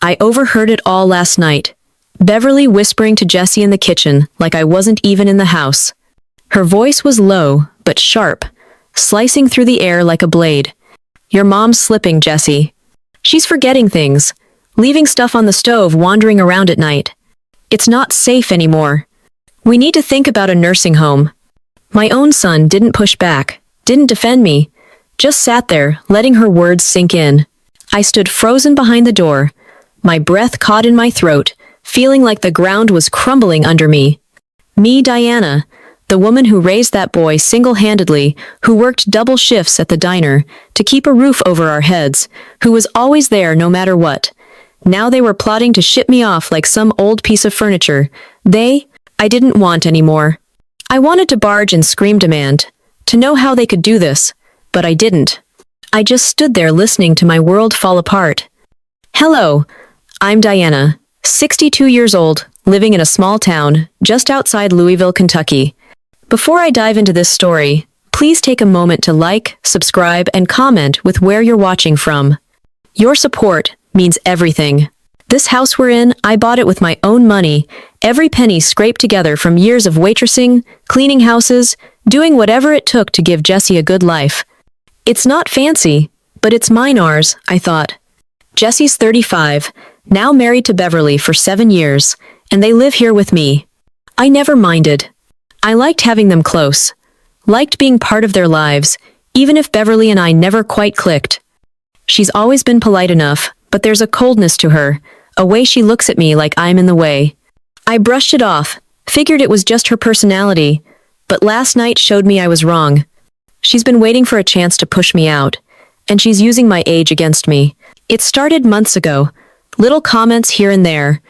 I overheard it all last night. Beverly whispering to Jesse in the kitchen like I wasn't even in the house. Her voice was low, but sharp, slicing through the air like a blade. Your mom's slipping, Jesse. She's forgetting things, leaving stuff on the stove wandering around at night. It's not safe anymore. We need to think about a nursing home. My own son didn't push back, didn't defend me, just sat there, letting her words sink in. I stood frozen behind the door, my breath caught in my throat, feeling like the ground was crumbling under me. Me, Diana, the woman who raised that boy single-handedly, who worked double shifts at the diner to keep a roof over our heads, who was always there no matter what. Now they were plotting to ship me off like some old piece of furniture. I didn't want anymore. I wanted to barge and scream demand, to know how they could do this, but I didn't. I just stood there listening to my world fall apart. Hello, I'm Diana, 62 years old, living in a small town just outside Louisville, Kentucky. Before I dive into this story, please take a moment to like, subscribe, and comment with where you're watching from. Your support means everything. This house we're in, I bought it with my own money, every penny scraped together from years of waitressing, cleaning houses, doing whatever it took to give Jesse a good life. It's not fancy, but it's ours, I thought. Jesse's 35, now married to Beverly for 7 years, and they live here with me. I never minded. I liked having them close, liked being part of their lives, even if Beverly and I never quite clicked. She's always been polite enough, but there's a coldness to her, a way she looks at me like I'm in the way. I brushed it off, figured it was just her personality, but last night showed me I was wrong. She's been waiting for a chance to push me out, and she's using my age against me. It started months ago, little comments here and there.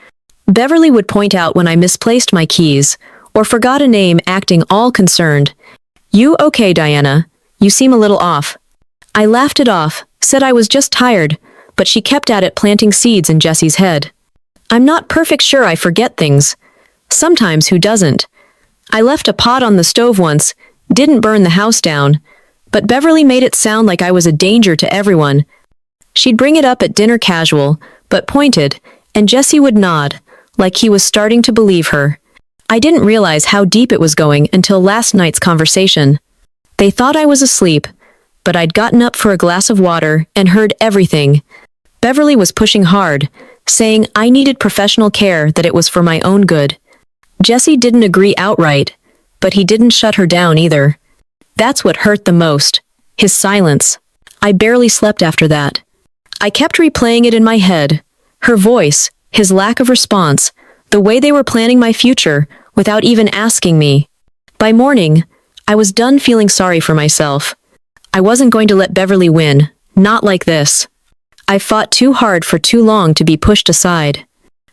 Beverly would point out when I misplaced my keys, or forgot a name, acting all concerned. You okay, Diana? You seem a little off. I laughed it off, said I was just tired, but she kept at it, planting seeds in Jesse's head. I'm not perfect sure I forget things. Sometimes who doesn't? I left a pot on the stove once, didn't burn the house down, but Beverly made it sound like I was a danger to everyone. She'd bring it up at dinner casual, but pointed, and Jesse would nod, like he was starting to believe her. I didn't realize how deep it was going until last night's conversation. They thought I was asleep, but I'd gotten up for a glass of water and heard everything. Beverly was pushing hard, saying I needed professional care, that it was for my own good. Jesse didn't agree outright, but he didn't shut her down either. That's what hurt the most, his silence. I barely slept after that. I kept replaying it in my head, her voice, his lack of response, the way they were planning my future without even asking me. By morning, I was done feeling sorry for myself. I wasn't going to let Beverly win, not like this. I fought too hard for too long to be pushed aside.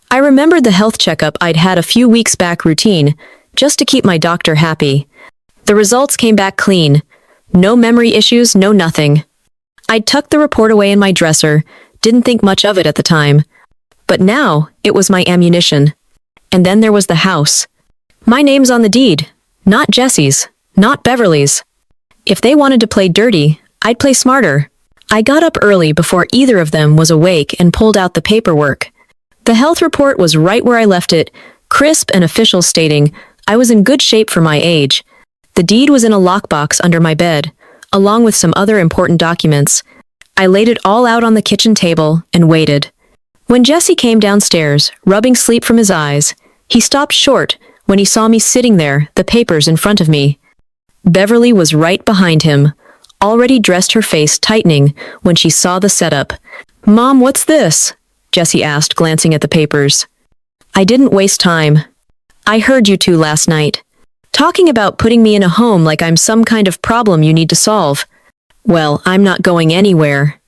I remembered the health checkup I'd had a few weeks back, routine, just to keep my doctor happy. The results came back clean. No memory issues, no nothing. I'd tucked the report away in my dresser, didn't think much of it at the time. But now, it was my ammunition. And then there was the house. My name's on the deed, not Jesse's, not Beverly's. If they wanted to play dirty, I'd play smarter. I got up early before either of them was awake and pulled out the paperwork. The health report was right where I left it, crisp and official, stating I was in good shape for my age. The deed was in a lockbox under my bed, along with some other important documents. I laid it all out on the kitchen table and waited. When Jesse came downstairs, rubbing sleep from his eyes, he stopped short when he saw me sitting there, the papers in front of me. Beverly was right behind him, already dressed, her face tightening when she saw the setup. Mom, what's this? Jesse asked, glancing at the papers. I didn't waste time. I heard you two last night, talking about putting me in a home like I'm some kind of problem you need to solve. Well, I'm not going anywhere.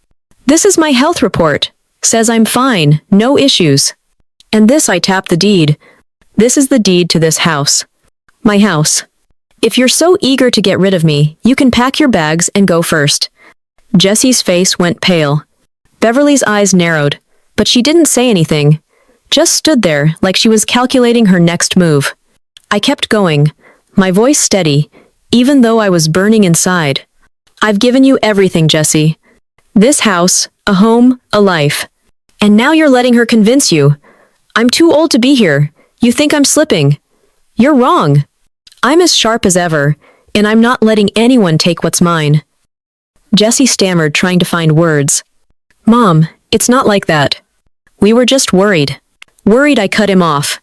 This is my health report. Says I'm fine, no issues. And this, I tapped the deed. This is the deed to this house. My house. If you're so eager to get rid of me, you can pack your bags and go first. Jesse's face went pale. Beverly's eyes narrowed, but she didn't say anything. Just stood there like she was calculating her next move. I kept going, my voice steady, even though I was burning inside. I've given you everything, Jesse. This house, a home, a life. And now you're letting her convince you. I'm too old to be here. You think I'm slipping. You're wrong. I'm as sharp as ever, and I'm not letting anyone take what's mine. Jessie stammered, trying to find words. Mom, it's not like that. We were just worried. Worried I cut him off.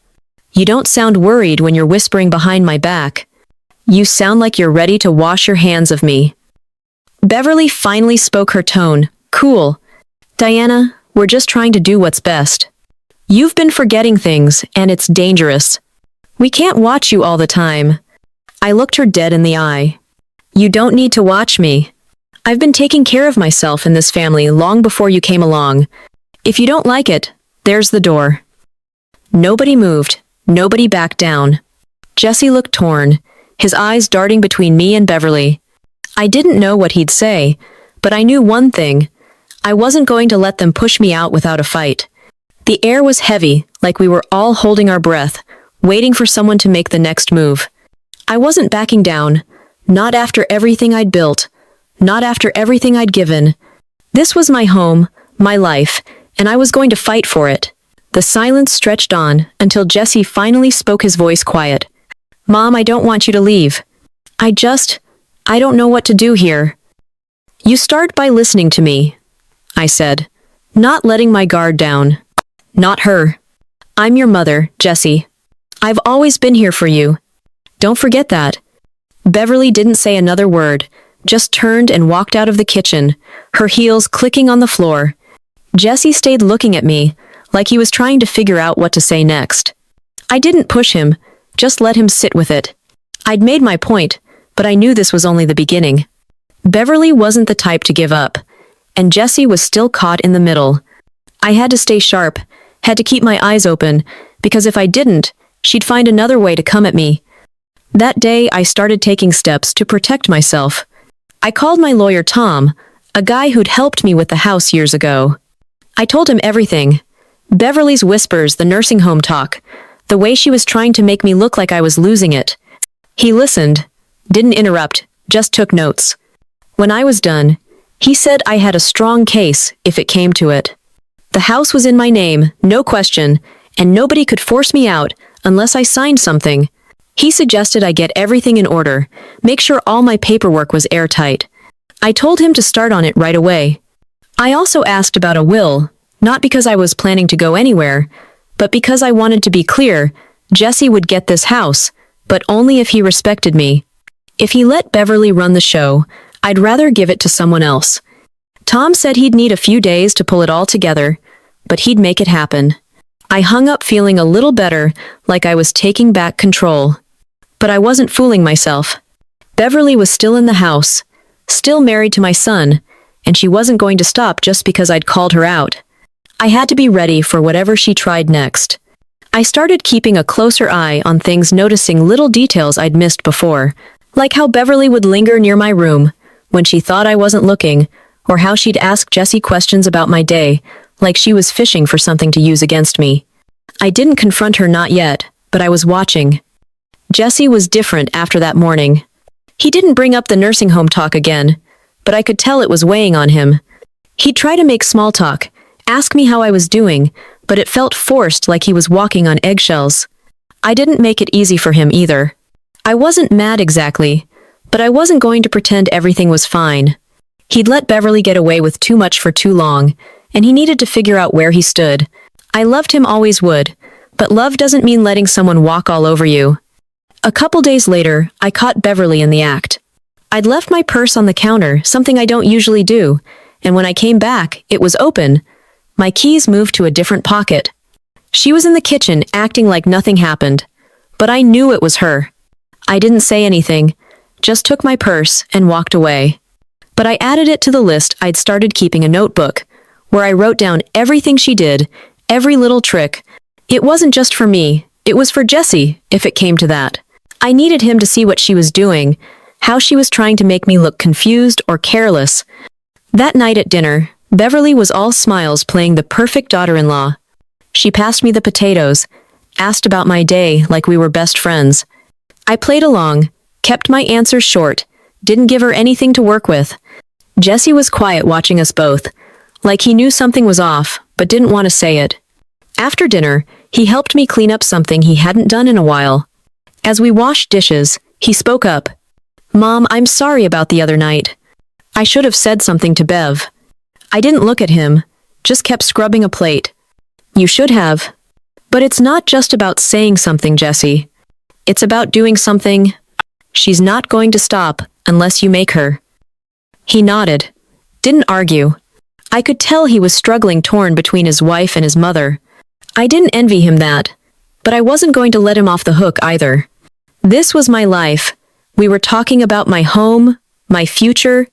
You don't sound worried when you're whispering behind my back. You sound like you're ready to wash your hands of me. Beverly finally spoke, her tone cool. Diana, we're just trying to do what's best. You've been forgetting things, and it's dangerous. We can't watch you all the time. I looked her dead in the eye. You don't need to watch me. I've been taking care of myself in this family long before you came along. If you don't like it, there's the door. Nobody moved. Nobody backed down. Jesse looked torn, his eyes darting between me and Beverly. I didn't know what he'd say, but I knew one thing. I wasn't going to let them push me out without a fight. The air was heavy, like we were all holding our breath, waiting for someone to make the next move. I wasn't backing down, not after everything I'd built, not after everything I'd given. This was my home, my life, and I was going to fight for it. The silence stretched on until Jesse finally spoke, his voice quiet. Mom, I don't want you to leave. I don't know what to do here. You start by listening to me, I said, not letting my guard down. Not her. I'm your mother, Jesse. I've always been here for you. Don't forget that. Beverly didn't say another word, just turned and walked out of the kitchen, her heels clicking on the floor. Jesse stayed looking at me, like he was trying to figure out what to say next. I didn't push him, just let him sit with it. I'd made my point, but I knew this was only the beginning. Beverly wasn't the type to give up, and Jesse was still caught in the middle. I had to stay sharp, had to keep my eyes open, because if I didn't, she'd find another way to come at me. That day, I started taking steps to protect myself. I called my lawyer Tom, a guy who'd helped me with the house years ago. I told him everything. Beverly's whispers, the nursing home talk, the way she was trying to make me look like I was losing it. He listened, didn't interrupt, just took notes. When I was done, he said I had a strong case if it came to it. The house was in my name, no question, and nobody could force me out unless I signed something. He suggested I get everything in order, make sure all my paperwork was airtight. I told him to start on it right away. I also asked about a will, not because I was planning to go anywhere, but because I wanted to be clear, Jesse would get this house, but only if he respected me. If he let Beverly run the show, I'd rather give it to someone else. Tom said he'd need a few days to pull it all together, but he'd make it happen. I hung up feeling a little better, like I was taking back control. But I wasn't fooling myself. Beverly was still in the house, still married to my son, and she wasn't going to stop just because I'd called her out. I had to be ready for whatever she tried next. I started keeping a closer eye on things, noticing little details I'd missed before, like how Beverly would linger near my room when she thought I wasn't looking, or how she'd ask Jesse questions about my day, like she was fishing for something to use against me. I didn't confront her, not yet, but I was watching. Jesse was different after that morning. He didn't bring up the nursing home talk again, but I could tell it was weighing on him. He'd try to make small talk, ask me how I was doing, but it felt forced, like he was walking on eggshells. I didn't make it easy for him either. I wasn't mad exactly, but I wasn't going to pretend everything was fine. He'd let Beverly get away with too much for too long, and he needed to figure out where he stood. I loved him, always would, but love doesn't mean letting someone walk all over you. A couple days later, I caught Beverly in the act. I'd left my purse on the counter, something I don't usually do, and when I came back, it was open. My keys moved to a different pocket. She was in the kitchen, acting like nothing happened, but I knew it was her. I didn't say anything, just took my purse and walked away. But I added it to the list. I'd started keeping a notebook, where I wrote down everything she did, every little trick. It wasn't just for me, it was for Jesse, if it came to that. I needed him to see what she was doing, how she was trying to make me look confused or careless. That night at dinner, Beverly was all smiles, playing the perfect daughter-in-law. She passed me the potatoes, asked about my day like we were best friends. I played along, kept my answers short, didn't give her anything to work with. Jesse was quiet, watching us both, like he knew something was off, but didn't want to say it. After dinner, he helped me clean up something he hadn't done in a while. As we washed dishes, he spoke up. "Mom, I'm sorry about the other night. I should have said something to Bev." I didn't look at him, just kept scrubbing a plate. "You should have." "But it's not just about saying something, Jesse. It's about doing something. She's not going to stop unless you make her." He nodded. Didn't argue. I could tell he was struggling, torn between his wife and his mother. I didn't envy him that, but I wasn't going to let him off the hook either. This was my life. We were talking about my home, my future.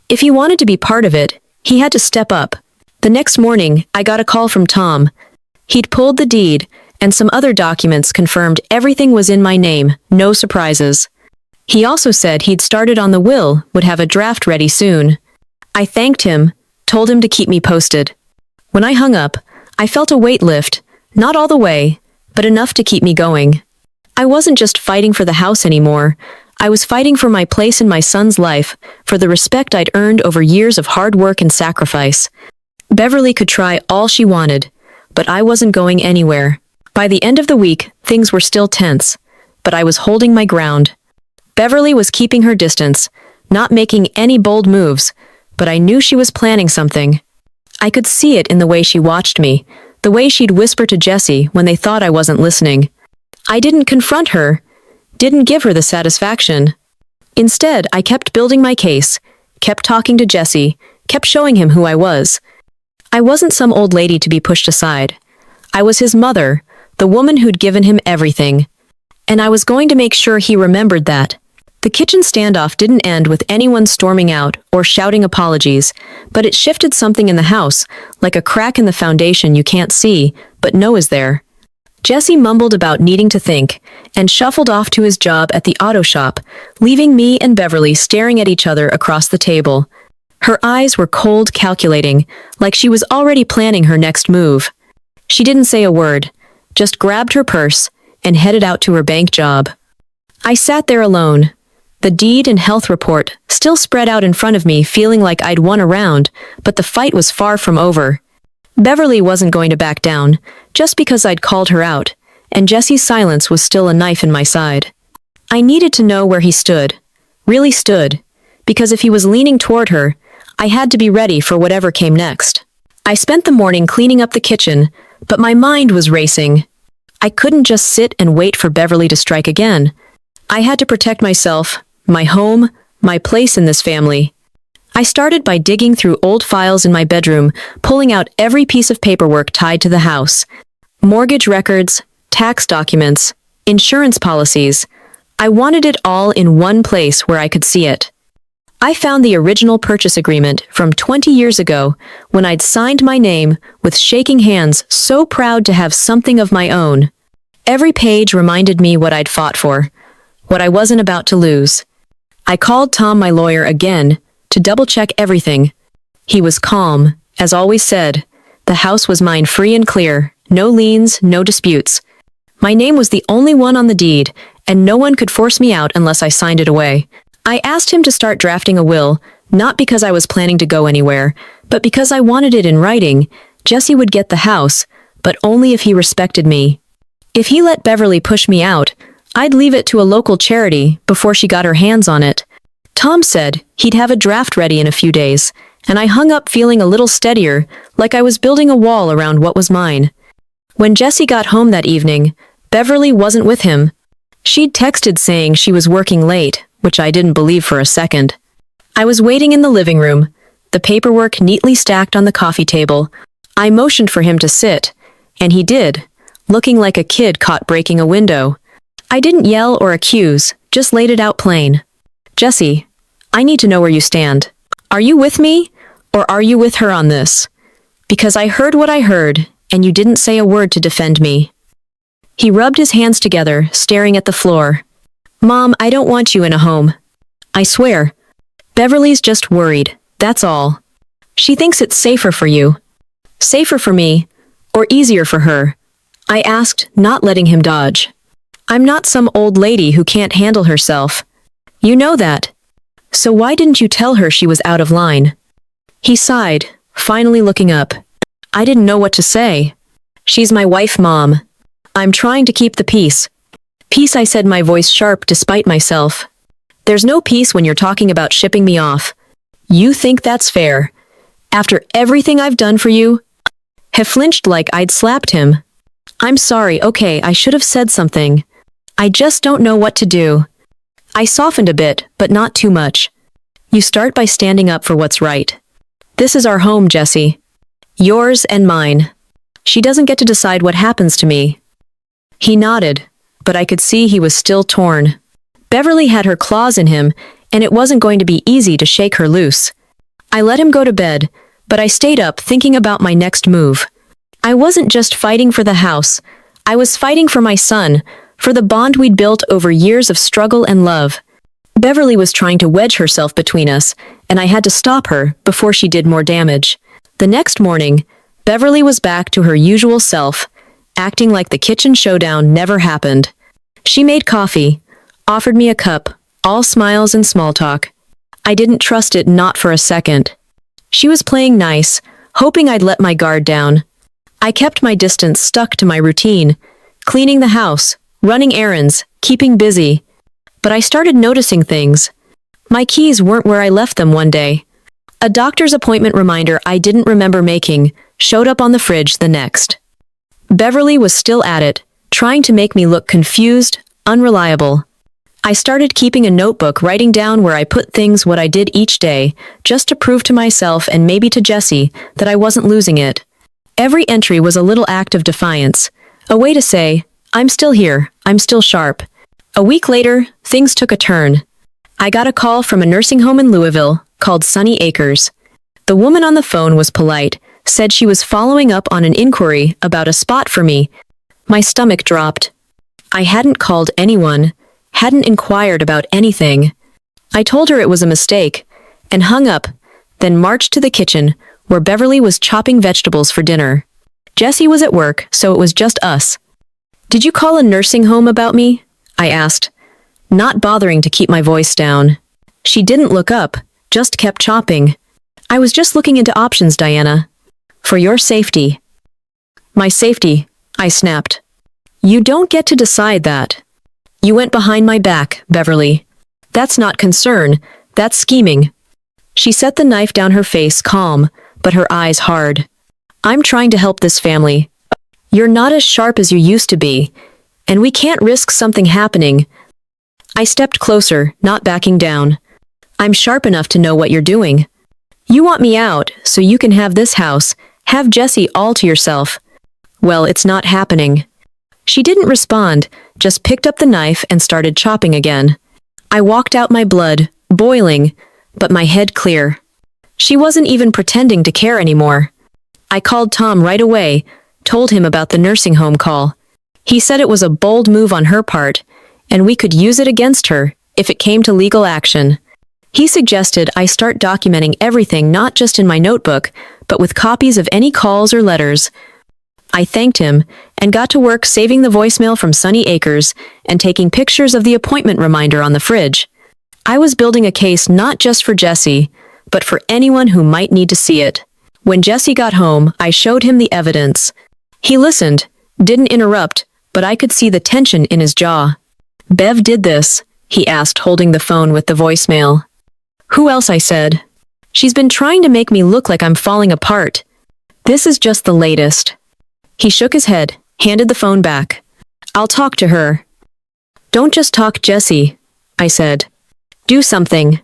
If he wanted to be part of it, he had to step up. The next morning, I got a call from Tom. He'd pulled the deed, and some other documents confirmed everything was in my name, no surprises. He also said he'd started on the will, would have a draft ready soon. I thanked him, told him to keep me posted. When I hung up, I felt a weight lift, not all the way, but enough to keep me going. I wasn't just fighting for the house anymore. I was fighting for my place in my son's life, for the respect I'd earned over years of hard work and sacrifice. Beverly could try all she wanted, but I wasn't going anywhere. By the end of the week, things were still tense, but I was holding my ground. Beverly was keeping her distance, not making any bold moves, but I knew she was planning something. I could see it in the way she watched me, the way she'd whisper to Jesse when they thought I wasn't listening. I didn't confront her, didn't give her the satisfaction. Instead, I kept building my case, kept talking to Jesse, kept showing him who I was. I wasn't some old lady to be pushed aside. I was his mother, the woman who'd given him everything. And I was going to make sure he remembered that. The kitchen standoff didn't end with anyone storming out or shouting apologies, but it shifted something in the house, like a crack in the foundation you can't see, but know is there. Jesse mumbled about needing to think, and shuffled off to his job at the auto shop, leaving me and Beverly staring at each other across the table. Her eyes were cold, calculating, like she was already planning her next move. She didn't say a word, just grabbed her purse and headed out to her bank job. I sat there alone, the deed and health report still spread out in front of me, feeling like I'd won a round, but the fight was far from over. Beverly wasn't going to back down, just because I'd called her out, and Jesse's silence was still a knife in my side. I needed to know where he stood, really stood, because if he was leaning toward her, I had to be ready for whatever came next. I spent the morning cleaning up the kitchen, but my mind was racing. I couldn't just sit and wait for Beverly to strike again. I had to protect myself, my home, my place in this family. I started by digging through old files in my bedroom, pulling out every piece of paperwork tied to the house. Mortgage records, tax documents, insurance policies. I wanted it all in one place where I could see it. I found the original purchase agreement from 20 years ago when I'd signed my name with shaking hands, so proud to have something of my own. Every page reminded me what I'd fought for, what I wasn't about to lose. I called Tom, my lawyer, again to double-check everything. He was calm, as always said. The house was mine, free and clear, no liens, no disputes. My name was the only one on the deed, and no one could force me out unless I signed it away. I asked him to start drafting a will, not because I was planning to go anywhere, but because I wanted it in writing. Jesse would get the house, but only if he respected me. If he let Beverly push me out, I'd leave it to a local charity before she got her hands on it. Tom said he'd have a draft ready in a few days, and I hung up feeling a little steadier, like I was building a wall around what was mine. When Jesse got home that evening, Beverly wasn't with him. She'd texted saying she was working late, which I didn't believe for a second. I was waiting in the living room, the paperwork neatly stacked on the coffee table. I motioned for him to sit, and he did, looking like a kid caught breaking a window. I didn't yell or accuse, just laid it out plain. "Jesse, I need to know where you stand. Are you with me, or are you with her on this? Because I heard what I heard, and you didn't say a word to defend me." He rubbed his hands together, staring at the floor. "Mom, I don't want you in a home. I swear. Beverly's just worried, that's all. She thinks it's safer for you. Safer for me, or easier for her?" I asked, not letting him dodge. "I'm not some old lady who can't handle herself. You know that. So why didn't you tell her she was out of line?" He sighed, finally looking up. I didn't know what to say. She's my wife, Mom. I'm trying to keep the peace. Peace, I said, my voice sharp despite myself. There's no peace when you're talking about shipping me off. You think that's fair? After everything I've done for you? He flinched like I'd slapped him. I'm sorry, okay, I should have said something. I just don't know what to do. I softened a bit, but not too much. You start by standing up for what's right. This is our home, Jessie. Yours and mine. She doesn't get to decide what happens to me. He nodded, but I could see he was still torn. Beverly had her claws in him, and it wasn't going to be easy to shake her loose. I let him go to bed, but I stayed up thinking about my next move. I wasn't just fighting for the house. I was fighting for my son, for the bond we'd built over years of struggle and love. Beverly was trying to wedge herself between us, and I had to stop her before she did more damage. The next morning, Beverly was back to her usual self, acting like the kitchen showdown never happened. She made coffee, offered me a cup, all smiles and small talk. I didn't trust it, not for a second. She was playing nice, hoping I'd let my guard down. I kept my distance, stuck to my routine, cleaning the house, running errands, keeping busy. But I started noticing things. My keys weren't where I left them one day. A doctor's appointment reminder I didn't remember making showed up on the fridge the next. Beverly was still at it, trying to make me look confused, unreliable. I started keeping a notebook, writing down where I put things, what I did each day, just to prove to myself and maybe to Jessie that I wasn't losing it. Every entry was a little act of defiance, a way to say, I'm still here, I'm still sharp. A week later, things took a turn. I got a call from a nursing home in Louisville called Sunny Acres. The woman on the phone was polite, said she was following up on an inquiry about a spot for me. My stomach dropped. I hadn't called anyone, hadn't inquired about anything. I told her it was a mistake, and hung up, then marched to the kitchen, where Beverly was chopping vegetables for dinner. Jessie was at work, so it was just us. Did you call a nursing home about me? I asked, not bothering to keep my voice down. She didn't look up, just kept chopping. I was just looking into options, Diana. For your safety. My safety, I snapped. You don't get to decide that. You went behind my back, Beverly. That's not concern, that's scheming. She set the knife down, her face calm, but her eyes hard. I'm trying to help this family. You're not as sharp as you used to be, and we can't risk something happening. I stepped closer, not backing down. I'm sharp enough to know what you're doing. You want me out, so you can have this house, have Jessie all to yourself. Well, it's not happening. She didn't respond, just picked up the knife and started chopping again. I walked out, my blood boiling, but my head clear. She wasn't even pretending to care anymore. I called Tom right away, told him about the nursing home call. He said it was a bold move on her part, and we could use it against her if it came to legal action. He suggested I start documenting everything, not just in my notebook, but with copies of any calls or letters. I thanked him and got to work saving the voicemail from Sunny Acres and taking pictures of the appointment reminder on the fridge. I was building a case not just for Jessie, but for anyone who might need to see it. When Jessie got home, I showed him the evidence. He listened, didn't interrupt, but I could see the tension in his jaw. Bev did this, he asked, holding the phone with the voicemail. Who else? I said. She's been trying to make me look like I'm falling apart. This is just the latest. He shook his head, handed the phone back. I'll talk to her. Don't just talk, Jessie, I said. Do something.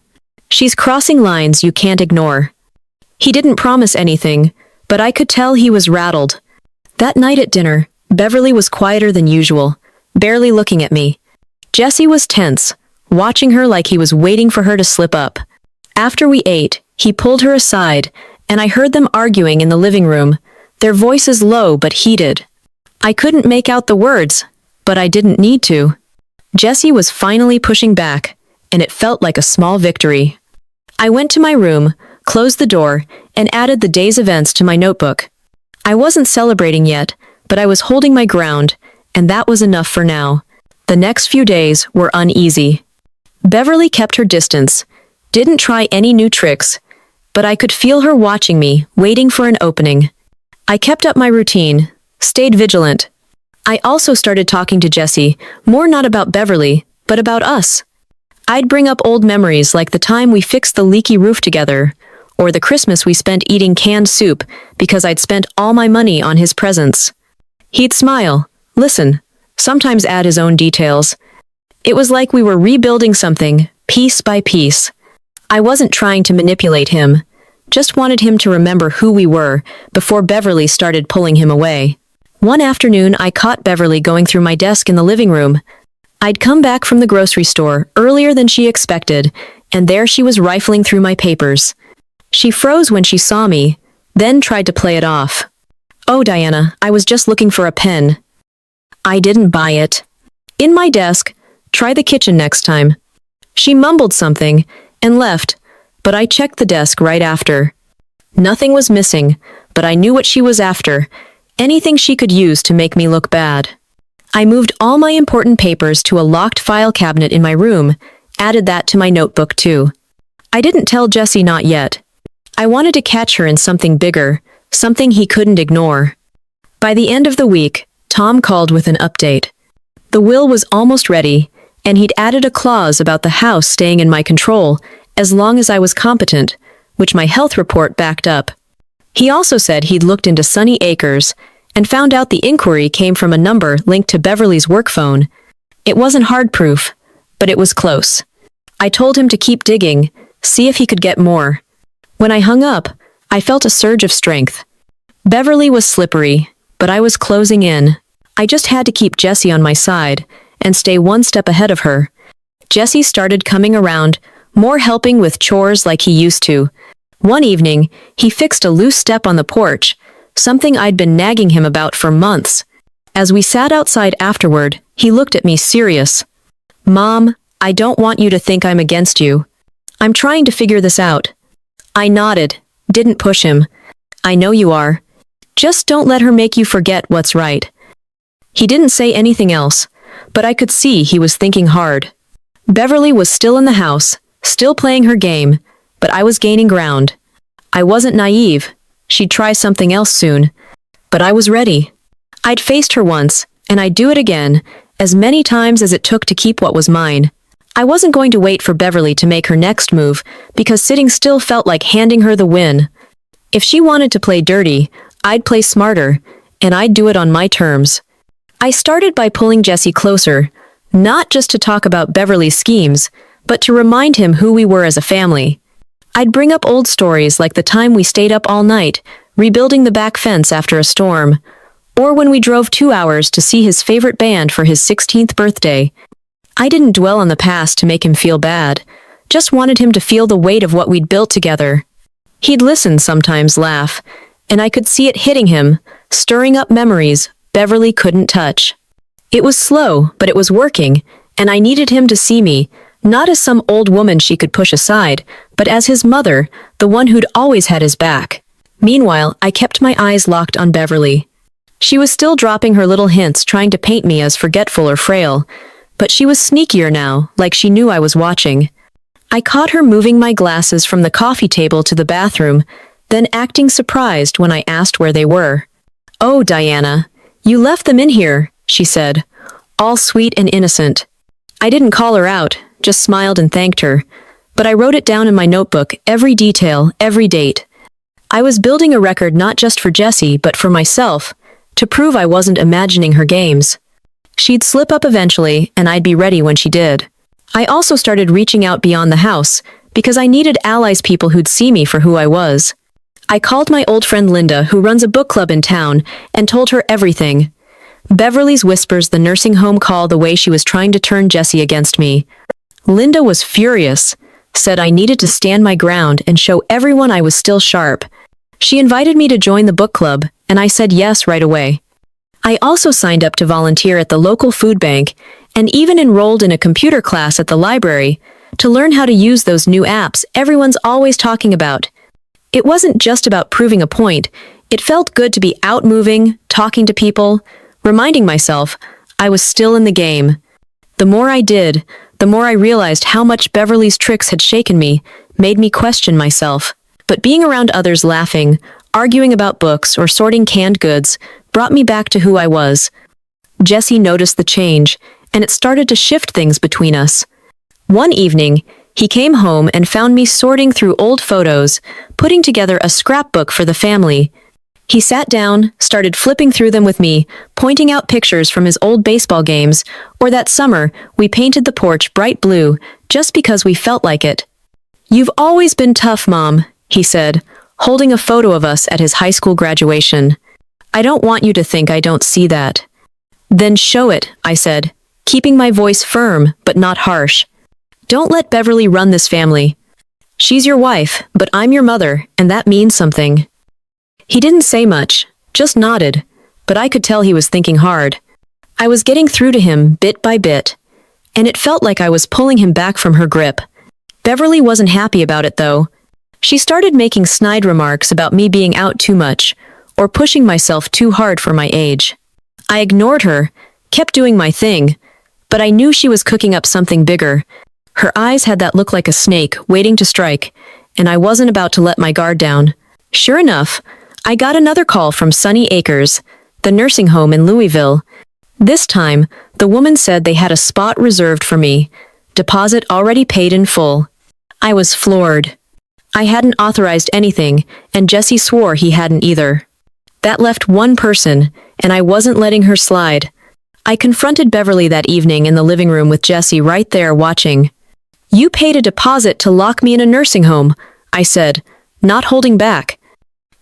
She's crossing lines you can't ignore. He didn't promise anything, but I could tell he was rattled. That night at dinner, Beverly was quieter than usual, barely looking at me. Jessie was tense, watching her like he was waiting for her to slip up. After we ate, he pulled her aside, and I heard them arguing in the living room, their voices low but heated. I couldn't make out the words, but I didn't need to. Jessie was finally pushing back, and it felt like a small victory. I went to my room, closed the door, and added the day's events to my notebook. I wasn't celebrating yet, but I was holding my ground, and that was enough for now. The next few days were uneasy. Beverly kept her distance, didn't try any new tricks, but I could feel her watching me, waiting for an opening. I kept up my routine, stayed vigilant. I also started talking to Jessie, more not about Beverly, but about us. I'd bring up old memories like the time we fixed the leaky roof together, or the Christmas we spent eating canned soup because I'd spent all my money on his presents. He'd smile, listen, sometimes add his own details. It was like we were rebuilding something, piece by piece. I wasn't trying to manipulate him, just wanted him to remember who we were before Beverly started pulling him away. One afternoon, I caught Beverly going through my desk in the living room. I'd come back from the grocery store earlier than she expected, and there she was rifling through my papers. She froze when she saw me, then tried to play it off. "Oh, Diana, I was just looking for a pen." I didn't buy it. "In my desk. Try the kitchen next time." She mumbled something and left, but I checked the desk right after. Nothing was missing, but I knew what she was after, anything she could use to make me look bad. I moved all my important papers to a locked file cabinet in my room, added that to my notebook too. I didn't tell Jessie not yet. I wanted to catch her in something bigger, something he couldn't ignore. By the end of the week, Tom called with an update. The will was almost ready, and he'd added a clause about the house staying in my control as long as I was competent, which my health report backed up. He also said he'd looked into Sunny Acres and found out the inquiry came from a number linked to Beverly's work phone. It wasn't hard proof, but it was close. I told him to keep digging, see if he could get more. When I hung up, I felt a surge of strength. Beverly was slippery, but I was closing in. I just had to keep Jessie on my side and stay one step ahead of her. Jessie started coming around, more helping with chores like he used to. One evening, he fixed a loose step on the porch, something I'd been nagging him about for months. As we sat outside afterward, he looked at me serious. "Mom, I don't want you to think I'm against you. I'm trying to figure this out." I nodded, didn't push him. "I know you are. Just don't let her make you forget what's right." He didn't say anything else, but I could see he was thinking hard. Beverly was still in the house, still playing her game, but I was gaining ground. I wasn't naive. She'd try something else soon. But I was ready. I'd faced her once, and I'd do it again, as many times as it took to keep what was mine. I wasn't going to wait for Beverly to make her next move, because sitting still felt like handing her the win. If she wanted to play dirty, I'd play smarter, and I'd do it on my terms. I started by pulling Jessie closer, not just to talk about Beverly's schemes, but to remind him who we were as a family. I'd bring up old stories like the time we stayed up all night, rebuilding the back fence after a storm, or when we drove 2 hours to see his favorite band for his 16th birthday. I didn't dwell on the past to make him feel bad, just wanted him to feel the weight of what we'd built together. He'd listen, sometimes laugh, and I could see it hitting him, stirring up memories Beverly couldn't touch. It was slow, but it was working, and I needed him to see me, not as some old woman she could push aside, but as his mother, the one who'd always had his back. Meanwhile, I kept my eyes locked on Beverly. She was still dropping her little hints, trying to paint me as forgetful or frail, but she was sneakier now, like she knew I was watching. I caught her moving my glasses from the coffee table to the bathroom, then acting surprised when I asked where they were. "Oh, Diana, you left them in here," she said, all sweet and innocent. I didn't call her out, just smiled and thanked her, but I wrote it down in my notebook, every detail, every date. I was building a record not just for Jessie, but for myself, to prove I wasn't imagining her games. She'd slip up eventually, and I'd be ready when she did. I also started reaching out beyond the house, because I needed allies, people who'd see me for who I was. I called my old friend Linda, who runs a book club in town, and told her everything. Beverly's whispers, the nursing home call, the way she was trying to turn Jessie against me. Linda was furious, said I needed to stand my ground and show everyone I was still sharp. She invited me to join the book club, and I said yes right away. I also signed up to volunteer at the local food bank and even enrolled in a computer class at the library to learn how to use those new apps everyone's always talking about. It wasn't just about proving a point. It felt good to be out moving, talking to people, reminding myself I was still in the game. The more I did, the more I realized how much Beverly's tricks had shaken me, made me question myself. but being around others laughing, arguing about books, or sorting canned goods brought me back to who I was. Jesse noticed the change, and it started to shift things between us. One evening, he came home and found me sorting through old photos, putting together a scrapbook for the family. He sat down, started flipping through them with me, pointing out pictures from his old baseball games, or that summer we painted the porch bright blue just because we felt like it. "You've always been tough, Mom," he said, holding a photo of us at his high school graduation. "I don't want you to think I don't see that." "Then show it," I said, keeping my voice firm but not harsh. "Don't let Beverly run this family. She's your wife, but I'm your mother, and that means something." He didn't say much, just nodded, but I could tell he was thinking hard. I was getting through to him bit by bit, and it felt like I was pulling him back from her grip. Beverly wasn't happy about it, though. She started making snide remarks about me being out too much, or pushing myself too hard for my age. I ignored her, kept doing my thing, but I knew she was cooking up something bigger. Her eyes had that look like a snake waiting to strike, and I wasn't about to let my guard down. Sure enough, I got another call from Sunny Acres, the nursing home in Louisville. This time, the woman said they had a spot reserved for me, deposit already paid in full. I was floored. I hadn't authorized anything, and Jesse swore he hadn't either. That left one person, and I wasn't letting her slide. I confronted Beverly that evening in the living room with Jesse right there watching. "You paid a deposit to lock me in a nursing home," I said, not holding back.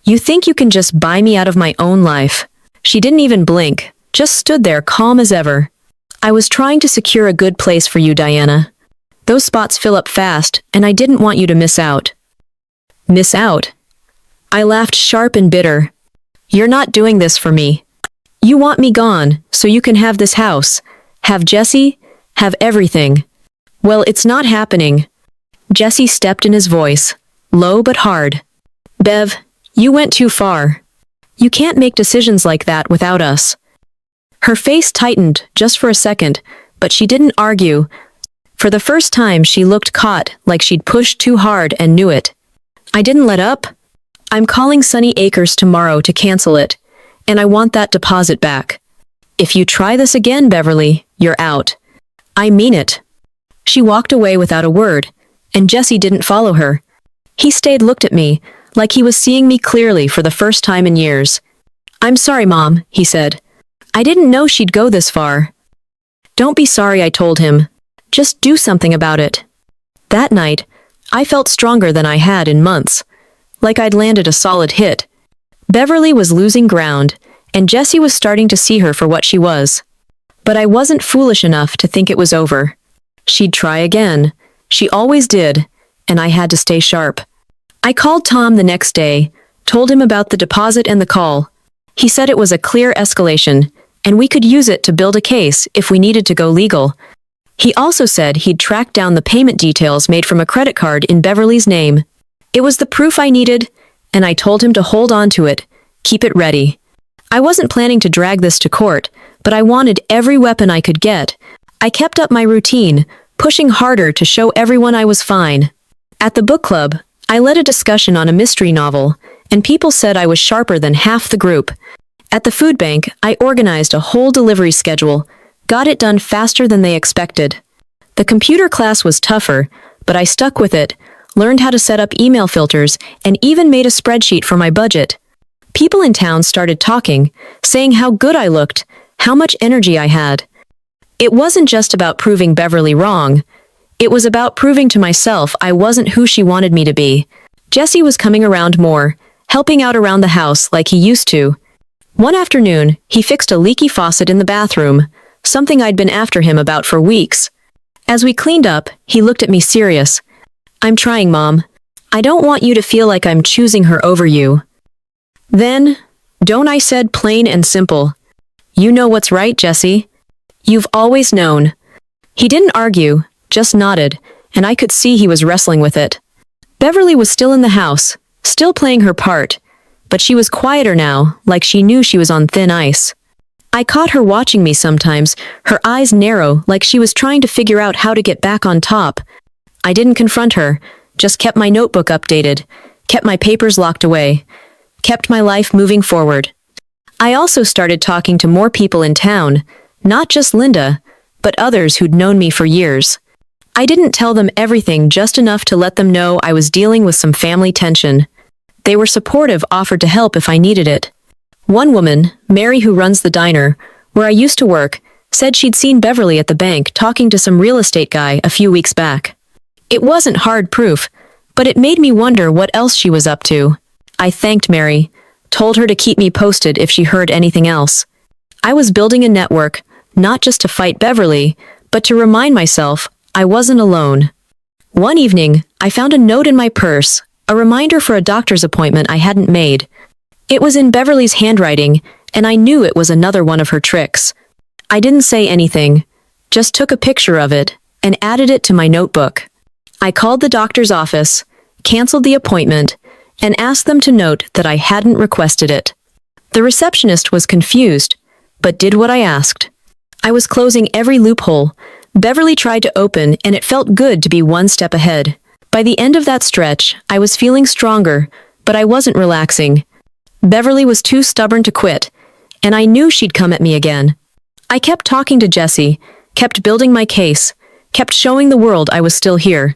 "You think you can just buy me out of my own life?" She didn't even blink, just stood there calm as ever. "I was trying to secure a good place for you, Diana. Those spots fill up fast, and I didn't want you to miss out." "Miss out?" I laughed sharp and bitter. "You're not doing this for me. You want me gone, so you can have this house, have Jesse, have everything. Well, it's not happening." Jesse stepped in his voice, low but hard. "Bev, you went too far. You can't make decisions like that without us." Her face tightened just for a second, but she didn't argue. For the first time, she looked caught, like she'd pushed too hard and knew it. I didn't let up. "I'm calling Sunny Acres tomorrow to cancel it, and I want that deposit back. If you try this again, Beverly, you're out. I mean it." She walked away without a word, and Jesse didn't follow her. He stayed, looked at me, like he was seeing me clearly for the first time in years. "I'm sorry, Mom," he said. "I didn't know she'd go this far." "Don't be sorry," I told him. "Just do something about it." That night, I felt stronger than I had in months, like I'd landed a solid hit. Beverly was losing ground, and Jesse was starting to see her for what she was. But I wasn't foolish enough to think it was over. She'd try again. She always did, and I had to stay sharp. I called Tom the next day, told him about the deposit and the call. He said it was a clear escalation, and we could use it to build a case if we needed to go legal. He also said he'd tracked down the payment details made from a credit card in Beverly's name. It was the proof I needed, and I told him to hold on to it, keep it ready. I wasn't planning to drag this to court, but I wanted every weapon I could get. I kept up my routine, pushing harder to show everyone I was fine. At the book club, I led a discussion on a mystery novel, and people said I was sharper than half the group. At the food bank, I organized a whole delivery schedule, got it done faster than they expected. The computer class was tougher, but I stuck with it, learned how to set up email filters, and even made a spreadsheet for my budget. People in town started talking, saying how good I looked, how much energy I had. It wasn't just about proving Beverly wrong. It was about proving to myself I wasn't who she wanted me to be. Jesse was coming around more, helping out around the house like he used to. One afternoon, he fixed a leaky faucet in the bathroom, something I'd been after him about for weeks. As we cleaned up, he looked at me serious. "I'm trying, Mom. I don't want you to feel like I'm choosing her over you." "Then, don't," I said, plain and simple. "You know what's right, Jesse. You've always known." He didn't argue, just nodded, and I could see he was wrestling with it. Beverly was still in the house, still playing her part, but she was quieter now, like she knew she was on thin ice. I caught her watching me sometimes, her eyes narrow, like she was trying to figure out how to get back on top. I didn't confront her, just kept my notebook updated, kept my papers locked away, kept my life moving forward. I also started talking to more people in town, not just Linda, but others who'd known me for years. I didn't tell them everything, just enough to let them know I was dealing with some family tension. They were supportive, offered to help if I needed it. One woman, Mary, who runs the diner, where I used to work, said she'd seen Beverly at the bank talking to some real estate guy a few weeks back. It wasn't hard proof, but it made me wonder what else she was up to. I thanked Mary, told her to keep me posted if she heard anything else. I was building a network, not just to fight Beverly, but to remind myself I wasn't alone. One evening, I found a note in my purse, a reminder for a doctor's appointment I hadn't made. It was in Beverly's handwriting, and I knew it was another one of her tricks. I didn't say anything, just took a picture of it and added it to my notebook. I called the doctor's office, canceled the appointment, and asked them to note that I hadn't requested it. The receptionist was confused, but did what I asked. I was closing every loophole Beverly tried to open, and it felt good to be one step ahead. By the end of that stretch, I was feeling stronger, but I wasn't relaxing. Beverly was too stubborn to quit, and I knew she'd come at me again. I kept talking to Jesse, kept building my case, kept showing the world I was still here.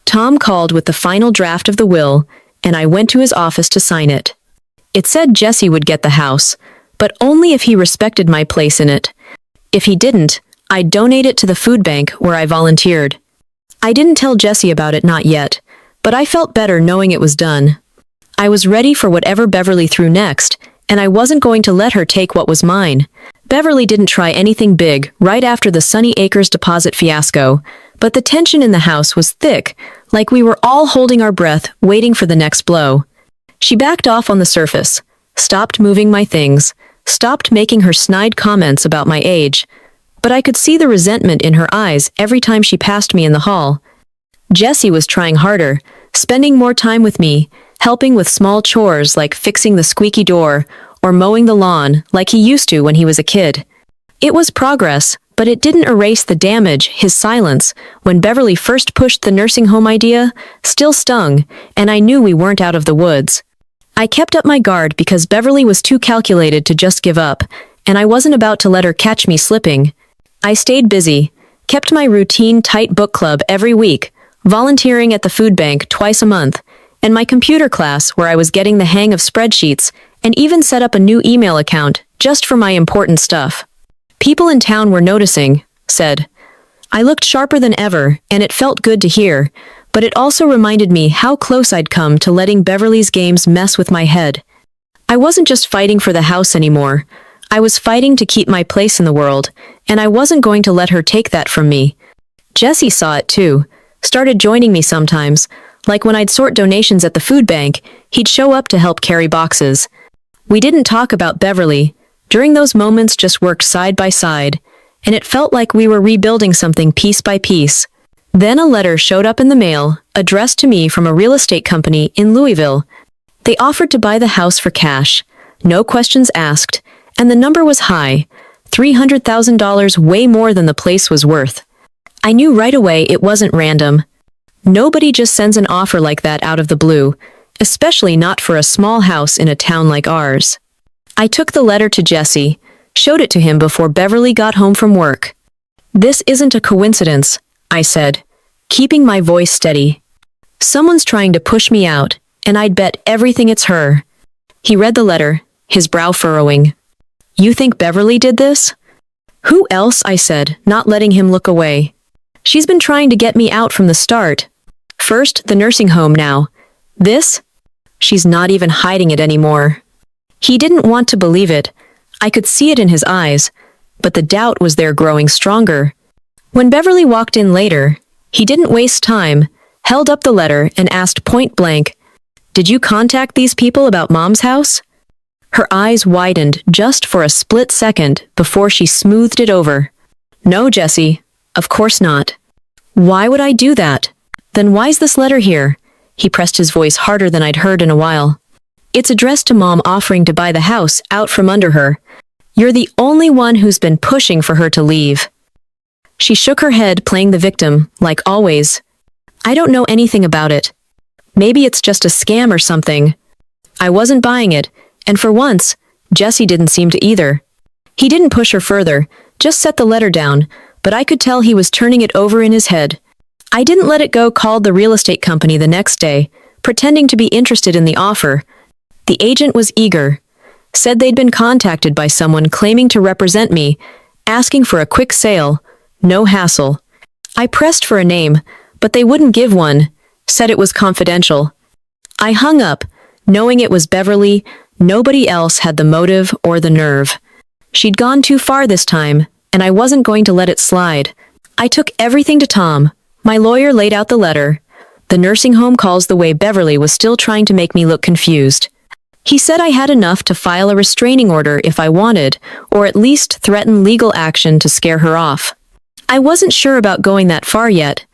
Tom called with the final draft of the will, and I went to his office to sign it. It said Jesse would get the house, but only if he respected my place in it. If he didn't, I'd donate it to the food bank where I volunteered. I didn't tell Jesse about it, not yet, but I felt better knowing it was done. I was ready for whatever Beverly threw next, and I wasn't going to let her take what was mine. Beverly didn't try anything big right after the Sunny Acres deposit fiasco, but the tension in the house was thick, like we were all holding our breath, waiting for the next blow. She backed off on the surface, stopped moving my things, stopped making her snide comments about my age, but I could see the resentment in her eyes every time she passed me in the hall. Jesse was trying harder, spending more time with me, helping with small chores like fixing the squeaky door or mowing the lawn like he used to when he was a kid. It was progress, but it didn't erase the damage. His silence, when Beverly first pushed the nursing home idea, still stung, and I knew we weren't out of the woods. I kept up my guard because Beverly was too calculated to just give up, and I wasn't about to let her catch me slipping. I stayed busy, kept my routine tight book club every week, volunteering at the food bank twice a month, and my computer class where I was getting the hang of spreadsheets, and even set up a new email account just for my important stuff. People in town were noticing, said. I looked sharper than ever, and it felt good to hear, but it also reminded me how close I'd come to letting Beverly's games mess with my head. I wasn't just fighting for the house anymore. I was fighting to keep my place in the world, and I wasn't going to let her take that from me. Jesse saw it too, started joining me sometimes, like when I'd sort donations at the food bank, he'd show up to help carry boxes. We didn't talk about Beverly. During those moments, just worked side by side, and it felt like we were rebuilding something piece by piece. Then a letter showed up in the mail, addressed to me from a real estate company in Louisville. They offered to buy the house for cash, no questions asked, and the number was high, $300,000, way more than the place was worth. I knew right away it wasn't random. Nobody just sends an offer like that out of the blue, especially not for a small house in a town like ours. I took the letter to Jesse, showed it to him before Beverly got home from work. This isn't a coincidence, I said, keeping my voice steady. Someone's trying to push me out, and I'd bet everything it's her. He read the letter, his brow furrowing. You think Beverly did this? Who else? I said, not letting him look away. She's been trying to get me out from the start. First, the nursing home, now. This? She's not even hiding it anymore. He didn't want to believe it. I could see it in his eyes, but the doubt was there, growing stronger. When Beverly walked in later, he didn't waste time, held up the letter and asked point blank, "Did you contact these people about Mom's house?" Her eyes widened just for a split second before she smoothed it over. No, Jesse, of course not. Why would I do that? Then why's this letter here? He pressed his voice harder than I'd heard in a while. It's addressed to Mom, offering to buy the house out from under her. You're the only one who's been pushing for her to leave. She shook her head, playing the victim, like always. I don't know anything about it. Maybe it's just a scam or something. I wasn't buying it, and for once, Jesse didn't seem to either. He didn't push her further, just set the letter down, but I could tell he was turning it over in his head. I didn't let it go, called the real estate company the next day, pretending to be interested in the offer. The agent was eager, said they'd been contacted by someone claiming to represent me, asking for a quick sale, no hassle. I pressed for a name, but they wouldn't give one, said it was confidential. I hung up, knowing it was Beverly. Nobody else had the motive or the nerve. She'd gone too far this time, and I wasn't going to let it slide. I took everything to Tom. My lawyer laid out the letter. The nursing home calls the way Beverly was still trying to make me look confused. He said I had enough to file a restraining order if I wanted, or at least threaten legal action to scare her off. I wasn't sure about going that far yet,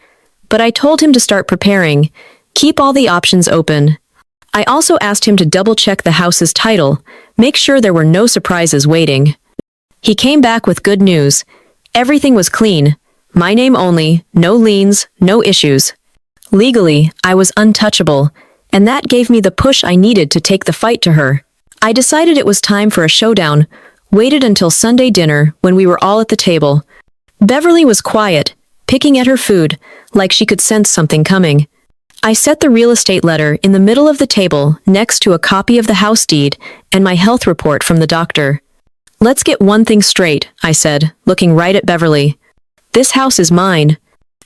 but I told him to start preparing, keep all the options open. I also asked him to double-check the house's title, make sure there were no surprises waiting. He came back with good news. Everything was clean. My name only, no liens, no issues. Legally, I was untouchable, and that gave me the push I needed to take the fight to her. I decided it was time for a showdown, waited until Sunday dinner when we were all at the table. Beverly was quiet, picking at her food, like she could sense something coming. I set the real estate letter in the middle of the table next to a copy of the house deed and my health report from the doctor. Let's get one thing straight, I said, looking right at Beverly. This house is mine.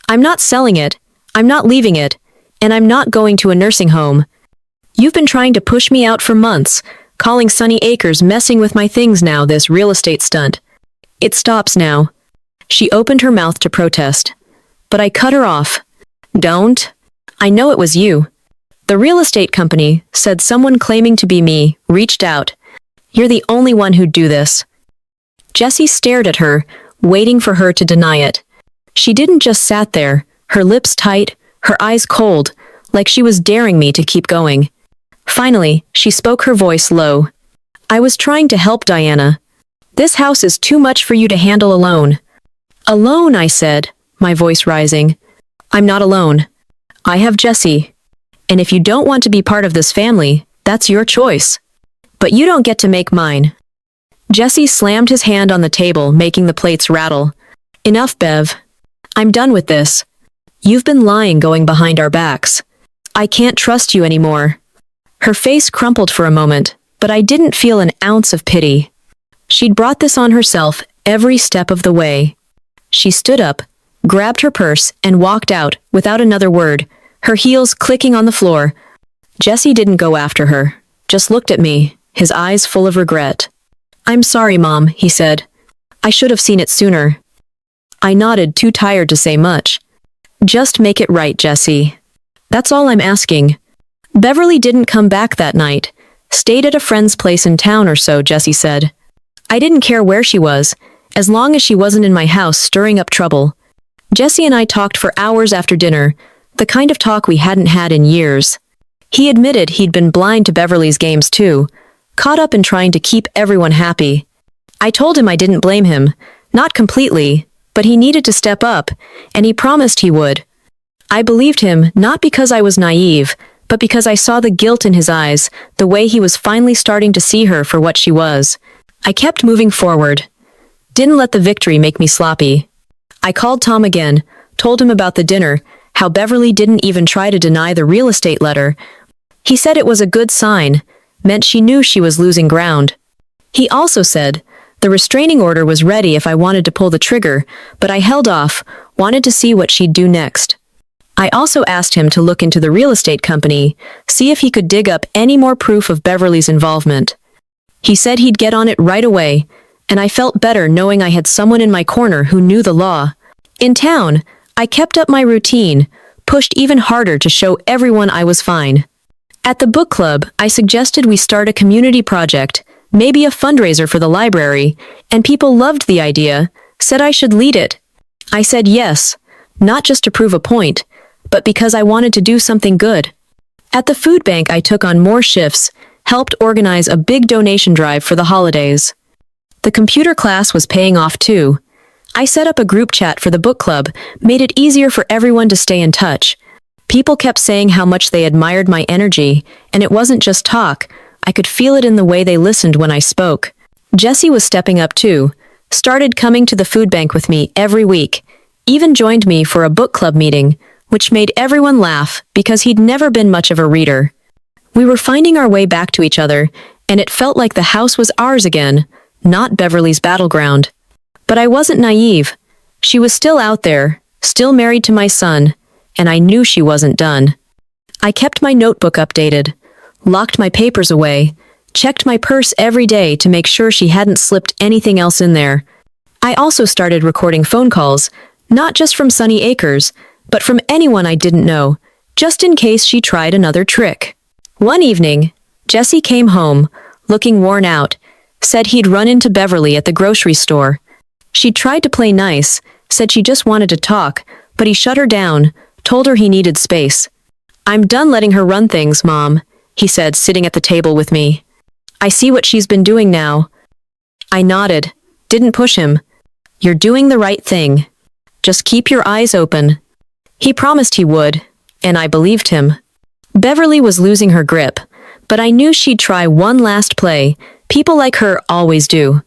I'm not selling it, I'm not leaving it, and I'm not going to a nursing home. You've been trying to push me out for months, calling Sunny Acres messing with my things, now this real estate stunt. It stops now. She opened her mouth to protest, but I cut her off. Don't. I know it was you. The real estate company said someone claiming to be me reached out. You're the only one who'd do this. Jesse stared at her, waiting for her to deny it. She didn't just sat there, her lips tight, her eyes cold, like she was daring me to keep going. Finally, she spoke, her voice low. I was trying to help, Diana. This house is too much for you to handle alone. Alone, I said, my voice rising. I'm not alone. I have Jesse. And if you don't want to be part of this family, that's your choice. But you don't get to make mine. Jesse slammed his hand on the table, making the plates rattle. Enough, Bev. I'm done with this. You've been lying, going behind our backs. I can't trust you anymore. Her face crumpled for a moment, but I didn't feel an ounce of pity. She'd brought this on herself every step of the way. She stood up, grabbed her purse, and walked out without another word, her heels clicking on the floor. Jesse didn't go after her, just looked at me, his eyes full of regret. I'm sorry, Mom, he said. I should have seen it sooner. I nodded, too tired to say much. Just make it right, Jesse. That's all I'm asking. Beverly didn't come back that night. Stayed at a friend's place in town or so, Jesse said. I didn't care where she was, as long as she wasn't in my house stirring up trouble. Jesse and I talked for hours after dinner, the kind of talk we hadn't had in years. He admitted he'd been blind to Beverly's games too, caught up in trying to keep everyone happy. I told him I didn't blame him, not completely, but he needed to step up, and he promised he would. I believed him, not because I was naive, but because I saw the guilt in his eyes, the way he was finally starting to see her for what she was. I kept moving forward. Didn't let the victory make me sloppy. I called Tom again, told him about the dinner, how Beverly didn't even try to deny the real estate letter. He said it was a good sign, meant she knew she was losing ground. He also said the restraining order was ready if I wanted to pull the trigger, but I held off, wanted to see what she'd do next. I also asked him to look into the real estate company, see if he could dig up any more proof of Beverly's involvement. He said he'd get on it right away, and I felt better knowing I had someone in my corner who knew the law. In town, I kept up my routine, pushed even harder to show everyone I was fine. At the book club, I suggested we start a community project, maybe a fundraiser for the library, and people loved the idea, said I should lead it. I said yes, not just to prove a point, but because I wanted to do something good. At the food bank, I took on more shifts, helped organize a big donation drive for the holidays. The computer class was paying off too. I set up a group chat for the book club, made it easier for everyone to stay in touch. People kept saying how much they admired my energy, and it wasn't just talk. I could feel it in the way they listened when I spoke. Jesse was stepping up too, started coming to the food bank with me every week, even joined me for a book club meeting, which made everyone laugh because he'd never been much of a reader. We were finding our way back to each other, and it felt like the house was ours again, not Beverly's battleground. But I wasn't naive. She was still out there, still married to my son, and I knew she wasn't done. I kept my notebook updated, locked my papers away, checked my purse every day to make sure she hadn't slipped anything else in there. I also started recording phone calls, not just from Sunny Acres, but from anyone I didn't know, just in case she tried another trick. One evening, Jesse came home, looking worn out, said he'd run into Beverly at the grocery store. She tried to play nice, said she just wanted to talk, but he shut her down, told her he needed space. "I'm done letting her run things, Mom," he said, sitting at the table with me. "I see what she's been doing now." I nodded, didn't push him. "You're doing the right thing. Just keep your eyes open." He promised he would, and I believed him. Beverly was losing her grip, but I knew she'd try one last play. People like her always do.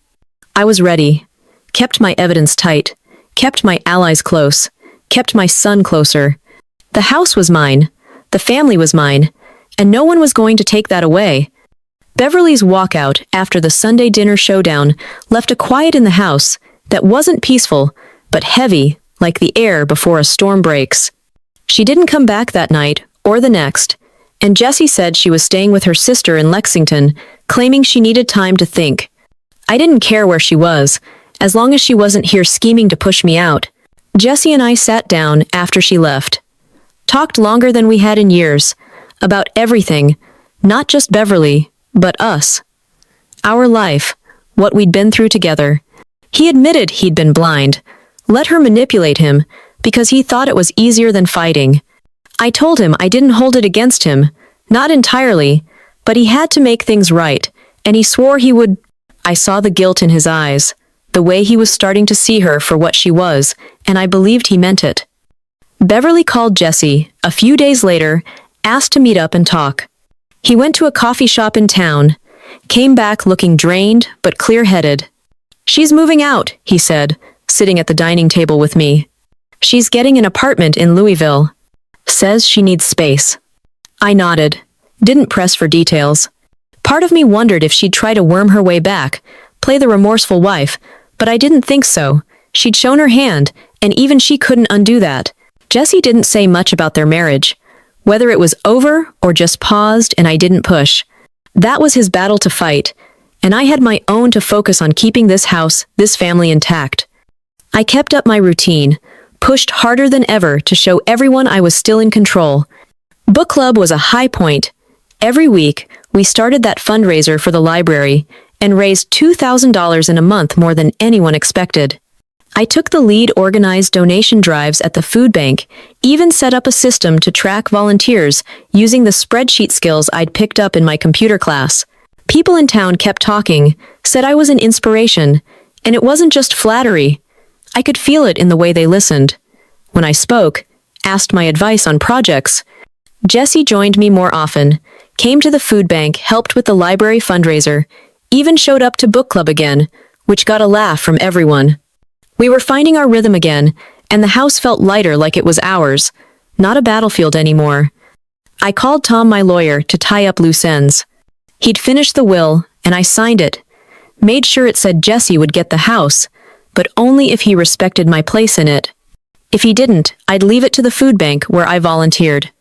I was ready, kept my evidence tight, kept my allies close, kept my son closer. The house was mine, the family was mine, and no one was going to take that away. Beverly's walkout after the Sunday dinner showdown left a quiet in the house that wasn't peaceful, but heavy, like the air before a storm breaks. She didn't come back that night, or the next, and Jessie said she was staying with her sister in Lexington, claiming she needed time to think. I didn't care where she was, as long as she wasn't here scheming to push me out. Jessie and I sat down after she left. Talked longer than we had in years, about everything, not just Beverly, but us. Our life, what we'd been through together. He admitted he'd been blind, let her manipulate him, because he thought it was easier than fighting. I told him I didn't hold it against him, not entirely, but he had to make things right, and he swore he would. I saw the guilt in his eyes, the way he was starting to see her for what she was, and I believed he meant it. Beverly called Jesse, a few days later, asked to meet up and talk. He went to a coffee shop in town, came back looking drained but clear-headed. "She's moving out," he said, sitting at the dining table with me. "She's getting an apartment in Louisville. Says she needs space." I nodded, didn't press for details. Part of me wondered if she'd try to worm her way back, play the remorseful wife, but I didn't think so. She'd shown her hand, and even she couldn't undo that. Jesse didn't say much about their marriage, whether it was over or just paused and I didn't push. That was his battle to fight, and I had my own to focus on keeping this house, this family intact. I kept up my routine, pushed harder than ever to show everyone I was still in control. Book club was a high point. Every week, we started that fundraiser for the library and raised $2,000 in a month, more than anyone expected. I took the lead, organized donation drives at the food bank, even set up a system to track volunteers using the spreadsheet skills I'd picked up in my computer class. People in town kept talking, said I was an inspiration, and it wasn't just flattery. I could feel it in the way they listened. When I spoke, asked my advice on projects, Jesse joined me more often, came to the food bank, helped with the library fundraiser, even showed up to book club again, which got a laugh from everyone. We were finding our rhythm again, and the house felt lighter, like it was ours, not a battlefield anymore. I called Tom, my lawyer, to tie up loose ends. He'd finished the will, and I signed it. Made sure it said Jesse would get the house, but only if he respected my place in it. If he didn't, I'd leave it to the food bank where I volunteered.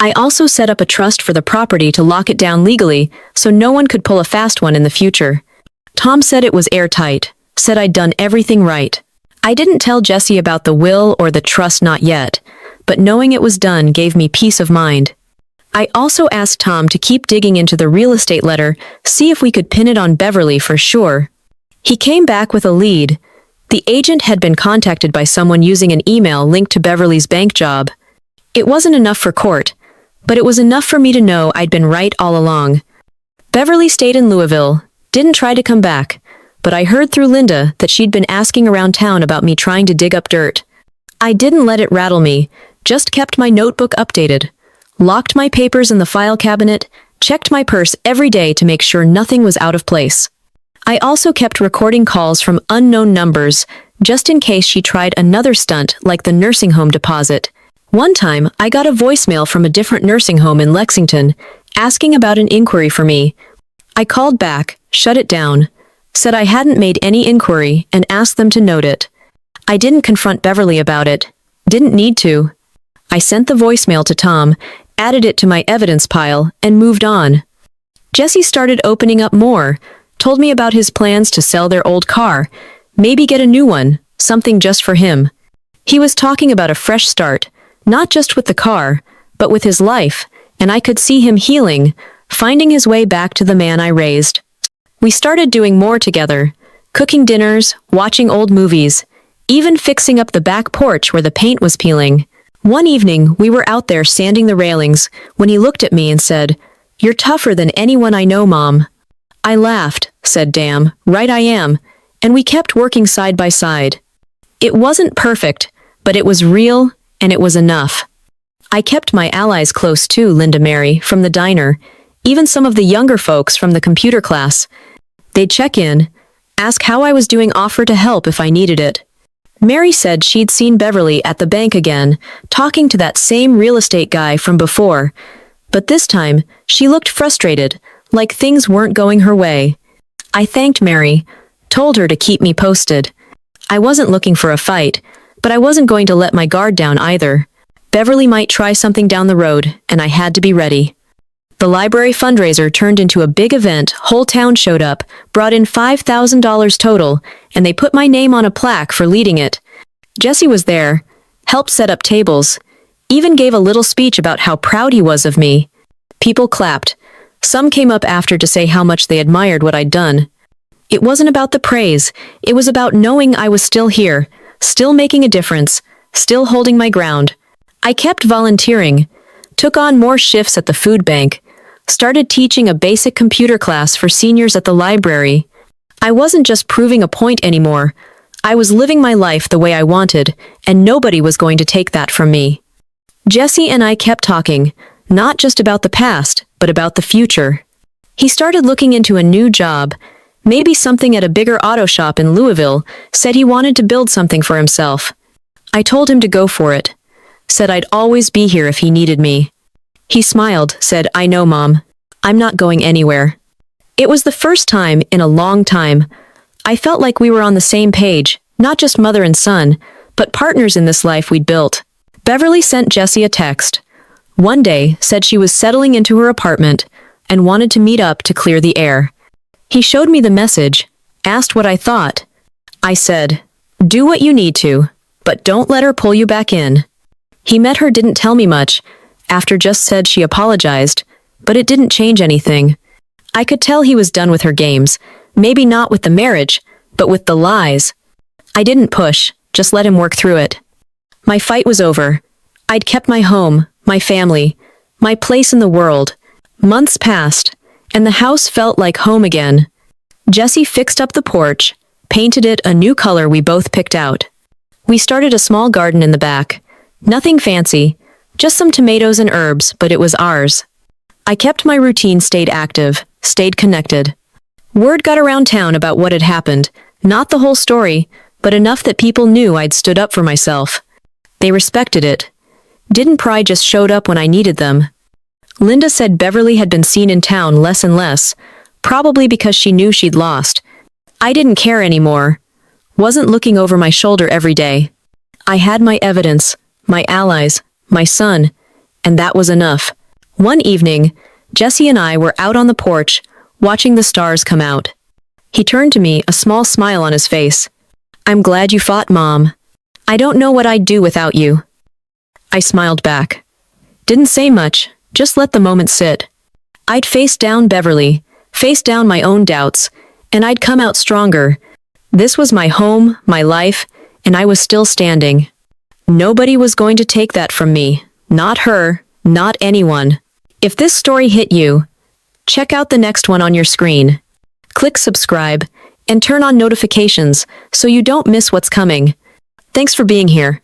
I also set up a trust for the property to lock it down legally so no one could pull a fast one in the future. Tom said it was airtight, said I'd done everything right. I didn't tell Jesse about the will or the trust, not yet, but knowing it was done gave me peace of mind. I also asked Tom to keep digging into the real estate letter, see if we could pin it on Beverly for sure. He came back with a lead. The agent had been contacted by someone using an email linked to Beverly's bank job. It wasn't enough for court, but it was enough for me to know I'd been right all along. Beverly stayed in Louisville, didn't try to come back, but I heard through Linda that she'd been asking around town about me trying to dig up dirt. I didn't let it rattle me, Just kept my notebook updated, locked my papers in the file cabinet, checked my purse every day to make sure nothing was out of place. I also kept recording calls from unknown numbers, just in case she tried another stunt like the nursing home deposit. One time, I got a voicemail from a different nursing home in Lexington, asking about an inquiry for me. I called back, shut it down, said I hadn't made any inquiry, and asked them to note it. I didn't confront Beverly about it. Didn't need to. I sent the voicemail to Tom, added it to my evidence pile, and moved on. Jesse started opening up more, told me about his plans to sell their old car, maybe get a new one, something just for him. He was talking about a fresh start, not just with the car, but with his life, and I could see him healing, finding his way back to the man I raised. We started doing more together, cooking dinners, watching old movies, even fixing up the back porch where the paint was peeling. One evening, we were out there sanding the railings when he looked at me and said, "You're tougher than anyone I know, Mom." I laughed, said, "Damn, right I am," and we kept working side by side. It wasn't perfect, but it was real, and it was enough. I kept my allies close too, Linda Mary, from the diner, even some of the younger folks from the computer class. They'd check in, ask how I was doing, offer to help if I needed it. Mary said she'd seen Beverly at the bank again, talking to that same real estate guy from before. But this time, she looked frustrated, like things weren't going her way. I thanked Mary, told her to keep me posted. I wasn't looking for a fight, but I wasn't going to let my guard down either. Beverly might try something down the road, and I had to be ready. The library fundraiser turned into a big event. Whole town showed up, brought in $5,000 total, and they put my name on a plaque for leading it. Jesse was there, helped set up tables, even gave a little speech about how proud he was of me. People clapped. Some came up after to say how much they admired what I'd done. It wasn't about the praise, it was about knowing I was still here, still making a difference, still holding my ground. I kept volunteering, took on more shifts at the food bank, started teaching a basic computer class for seniors at the library. I wasn't just proving a point anymore. I was living my life the way I wanted, and nobody was going to take that from me. Jesse and I kept talking, not just about the past, but about the future. He started looking into a new job, maybe something at a bigger auto shop in Louisville, said he wanted to build something for himself. I told him to go for it, said I'd always be here if he needed me. He smiled, said, "I know, Mom. I'm not going anywhere." It was the first time in a long time I felt like we were on the same page, not just mother and son, but partners in this life we'd built. Beverly sent Jesse a text. One day, said she was settling into her apartment and wanted to meet up to clear the air. He showed me the message, asked what I thought. I said, "Do what you need to, but don't let her pull you back in." He met her, didn't tell me much, after just said she apologized, but it didn't change anything. I could tell he was done with her games, maybe not with the marriage, but with the lies. I didn't push, just let him work through it. My fight was over. I'd kept my home, my family, my place in the world. Months passed, and the house felt like home again. Jesse fixed up the porch, painted it a new color we both picked out. We started a small garden in the back. Nothing fancy, just some tomatoes and herbs, but it was ours. I kept my routine, stayed active, stayed connected. Word got around town about what had happened, not the whole story, but enough that people knew I'd stood up for myself. They respected it. Didn't pry, just showed up when I needed them. Linda said Beverly had been seen in town less and less, probably because she knew she'd lost. I didn't care anymore. Wasn't looking over my shoulder every day. I had my evidence, my allies, my son, and that was enough. One evening, Jesse and I were out on the porch, watching the stars come out. He turned to me, a small smile on his face. "I'm glad you fought, Mom. I don't know what I'd do without you." I smiled back. Didn't say much, just let the moment sit. I'd face down Beverly, face down my own doubts, and I'd come out stronger. This was my home, my life, and I was still standing. Nobody was going to take that from me. Not her, not anyone. If this story hit you, check out the next one on your screen. Click subscribe and turn on notifications so you don't miss what's coming. Thanks for being here.